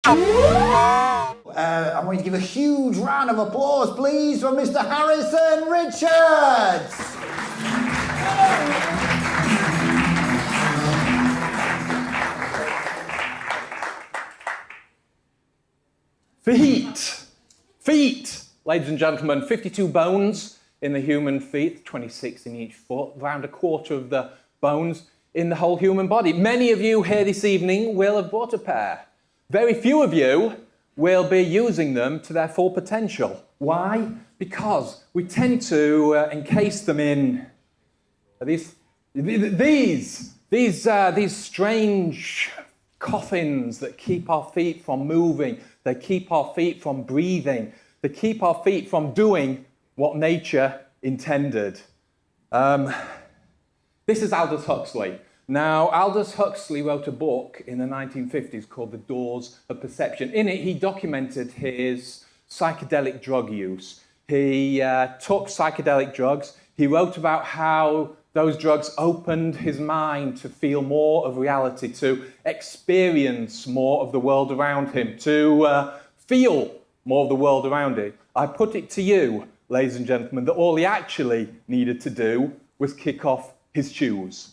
I want you to give a huge round of applause, please, for Mr. Harrison Richards. Feet, ladies and gentlemen, 52 bones in the human feet, 26 in each foot, around a quarter of the bones in the whole human body. Many of you here this evening will have bought a pair. Very few of you will be using them to their full potential. Why? Because we tend to encase them in these strange coffins that keep our feet from moving, they keep our feet from breathing, they keep our feet from doing what nature intended. This is Aldous Huxley. Now, Aldous Huxley wrote a book in the 1950s called The Doors of Perception. In it, he documented his psychedelic drug use. He took psychedelic drugs. He wrote about how those drugs opened his mind to feel more of reality, to experience more of the world around him, to feel more of the world around him. I put it to you, ladies and gentlemen, that all he actually needed to do was kick off his shoes.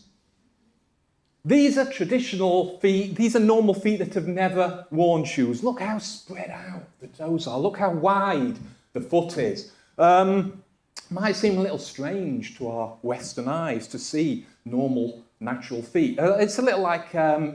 These are traditional feet, these are normal feet that have never worn shoes. Look how spread out the toes are, look how wide the foot is. Might seem a little strange to our Western eyes to see normal, natural feet. It's a little like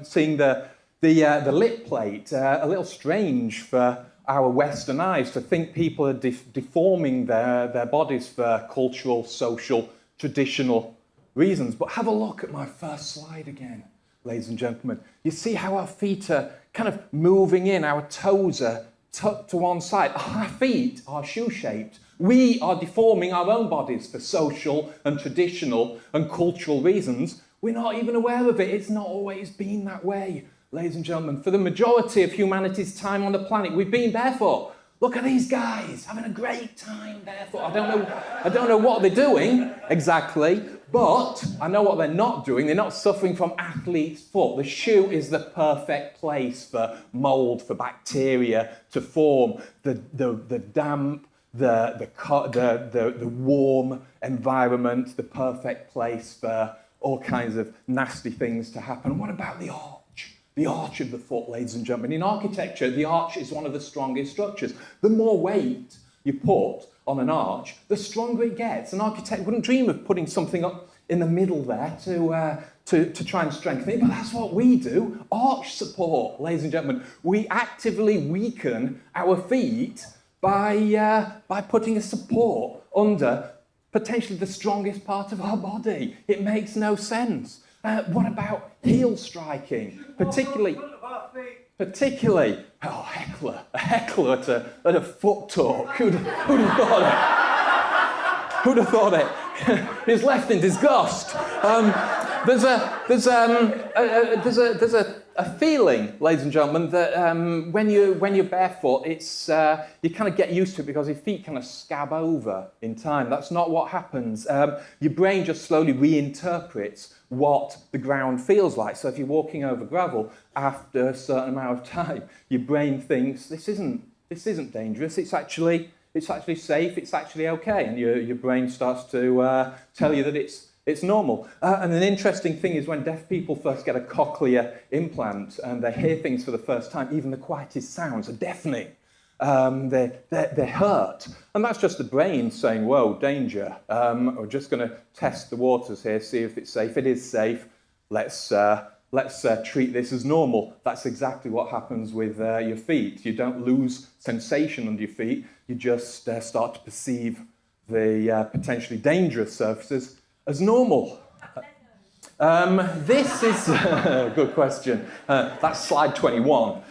seeing the lip plate, a little strange for our Western eyes to think people are deforming their bodies for cultural, social, traditional reasons. But have a look at my first slide again, ladies and gentlemen. You see how our feet are kind of moving in, our toes are tucked to one side. Our feet are shoe-shaped. We are deforming our own bodies for social and traditional and cultural reasons. We're not even aware of it. It's not always been that way, ladies and gentlemen. For the majority of humanity's time on the planet, we've been barefoot. Look at these guys having a great time barefoot. I don't know what they're doing exactly, but I know what they're not doing. They're not suffering from athlete's foot. The shoe is the perfect place for mold, for bacteria to form. The damp, the warm environment, the perfect place for all kinds of nasty things to happen. What about the arch? The arch of the foot, ladies and gentlemen. In architecture, the arch is one of the strongest structures. The more weight you put on an arch, the stronger it gets. An architect wouldn't dream of putting something up in the middle there to try and strengthen it, but that's what we do. Arch support, ladies and gentlemen. We actively weaken our feet by putting a support under potentially the strongest part of our body. It makes no sense. What about heel striking? Particularly, a heckler at a foot talk. Who'd have thought it? Who'd have thought it? He's left in disgust. There's a feeling, ladies and gentlemen, that when you're barefoot, it's you kind of get used to it because your feet kind of scab over in time. That's not what happens. Your brain just slowly reinterprets what the ground feels like. So if you're walking over gravel, after a certain amount of time, your brain thinks this isn't dangerous. It's actually safe. It's actually okay, and your brain starts to tell you that it's normal. And an interesting thing is when deaf people first get a cochlear implant and they hear things for the first time, even the quietest sounds are deafening. They hurt. And that's just the brain saying, whoa, danger. We're just going to test the waters here, see if it's safe. It is safe. Let's treat this as normal. That's exactly what happens with your feet. You don't lose sensation under your feet. You just start to perceive the potentially dangerous surfaces as normal. This is a good question. That's slide 21.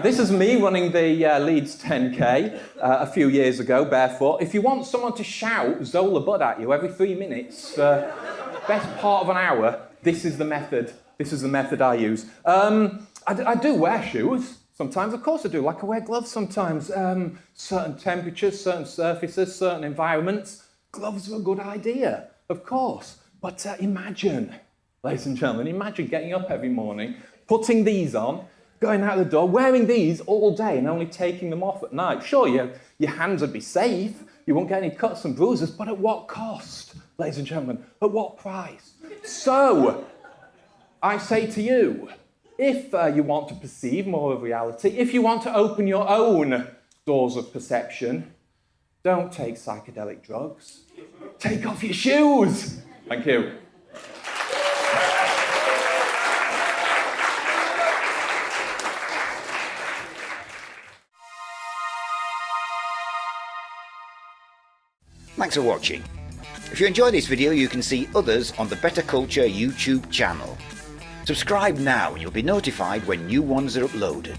This is me running the Leeds 10K a few years ago, barefoot. If you want someone to shout Zola Bud at you every 3 minutes for the best part of an hour, this is the method. This is the method I use. I do wear shoes sometimes, of course I do. Like I wear gloves sometimes. Certain temperatures, certain surfaces, certain environments. Gloves are a good idea, of course. But imagine, ladies and gentlemen, imagine getting up every morning, putting these on, going out the door, wearing these all day and only taking them off at night. Sure, your hands would be safe, you won't get any cuts and bruises, but at what cost, ladies and gentlemen? At what price? So, I say to you, if you want to perceive more of reality, if you want to open your own doors of perception, don't take psychedelic drugs. Take off your shoes. Thank you. Thanks for watching. If you enjoyed this video, you can see others on the Bettakultcha YouTube channel. Subscribe now and you'll be notified when new ones are uploaded.